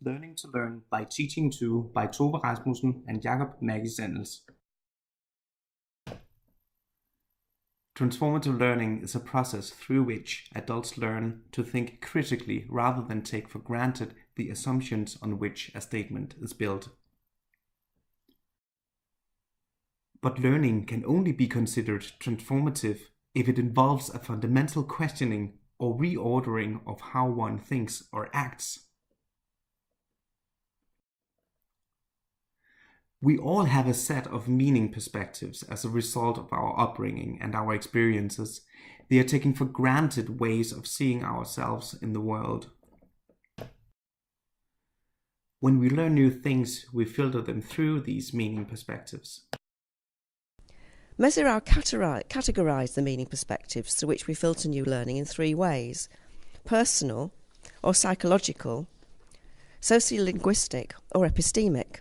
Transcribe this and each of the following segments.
Learning to Learn by Teaching To by Tove Rasmussen and Jakob Maggie-Sandels. Transformative learning is a process through which adults learn to think critically rather than take for granted the assumptions on which a statement is built. But learning can only be considered transformative if it involves a fundamental questioning or reordering of how one thinks or acts. We all have a set of meaning perspectives as a result of our upbringing and our experiences. They are taken for granted ways of seeing ourselves in the world. When we learn new things, we filter them through these meaning perspectives. Mezirow categorised the meaning perspectives through which we filter new learning in three ways: personal or psychological, sociolinguistic or epistemic.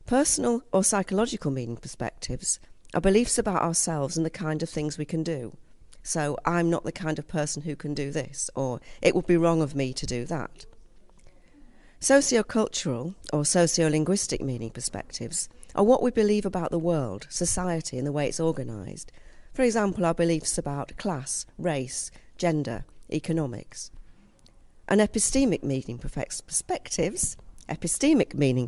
Personal or psychological meaning perspectives are beliefs about ourselves and the kind of things we can do. So, I'm not the kind of person who can do this, or it would be wrong of me to do that. Sociocultural or sociolinguistic meaning perspectives are what we believe about the world, society and the way it's organised. For example, our beliefs about class, race, gender, economics. And epistemic meaning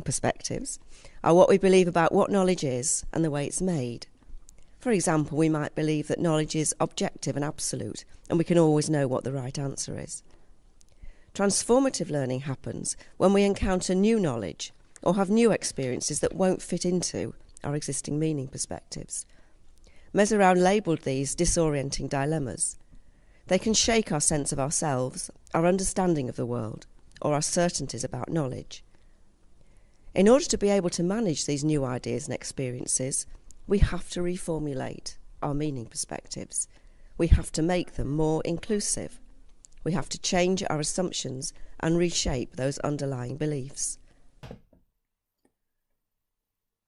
perspectives are what we believe about what knowledge is and the way it's made. For example, we might believe that knowledge is objective and absolute, and we can always know what the right answer is. Transformative learning happens when we encounter new knowledge or have new experiences that won't fit into our existing meaning perspectives. Mezirow labelled these disorienting dilemmas. They can shake our sense of ourselves, our understanding of the world, or our certainties about knowledge. In order to be able to manage these new ideas and experiences, we have to reformulate our meaning perspectives. We have to make them more inclusive. We have to change our assumptions and reshape those underlying beliefs.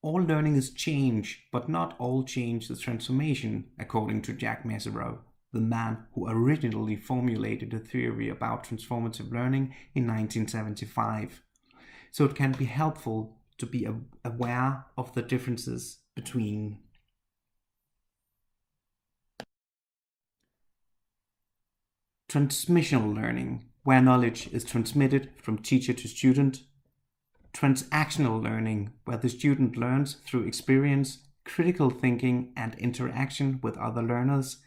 All learning is change, but not all change is transformation, according to Jack Mezirow, the man who originally formulated a theory about transformative learning in 1975. So it can be helpful to be aware of the differences between transmissional learning, where knowledge is transmitted from teacher to student; transactional learning, where the student learns through experience, critical thinking, and interaction with other learners;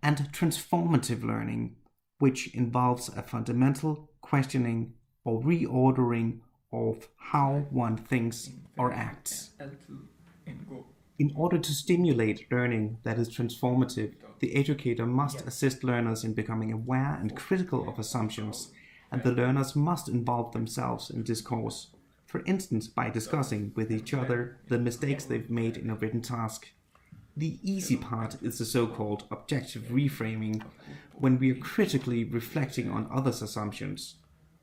and transformative learning, which involves a fundamental questioning or reordering of how one thinks or acts. In order to stimulate learning that is transformative, the educator must assist learners in becoming aware and critical of assumptions, and the learners must involve themselves in discourse, for instance by discussing with each other the mistakes they've made in a written task. The easy part is the so-called objective reframing, when we are critically reflecting on others' assumptions.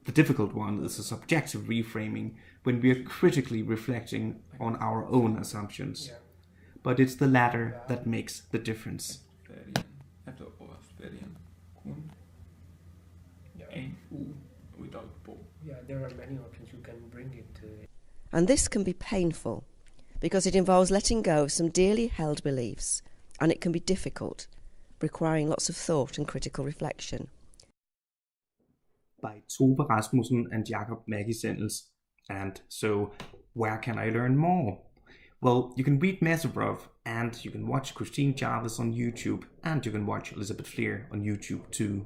The difficult one is the subjective reframing, when we are critically reflecting on our own assumptions. But it's the latter that makes the difference. Yeah, there are many options you can bring it to. And this can be painful, because it involves letting go of some dearly held beliefs, and it can be difficult, requiring lots of thought and critical reflection. By Tove Rasmussen and Jakob Maggie-Sandels. And so, where can I learn more? Well, you can read Mezirow, and you can watch Christine Jarvis on YouTube, and you can watch Elizabeth Fleer on YouTube too.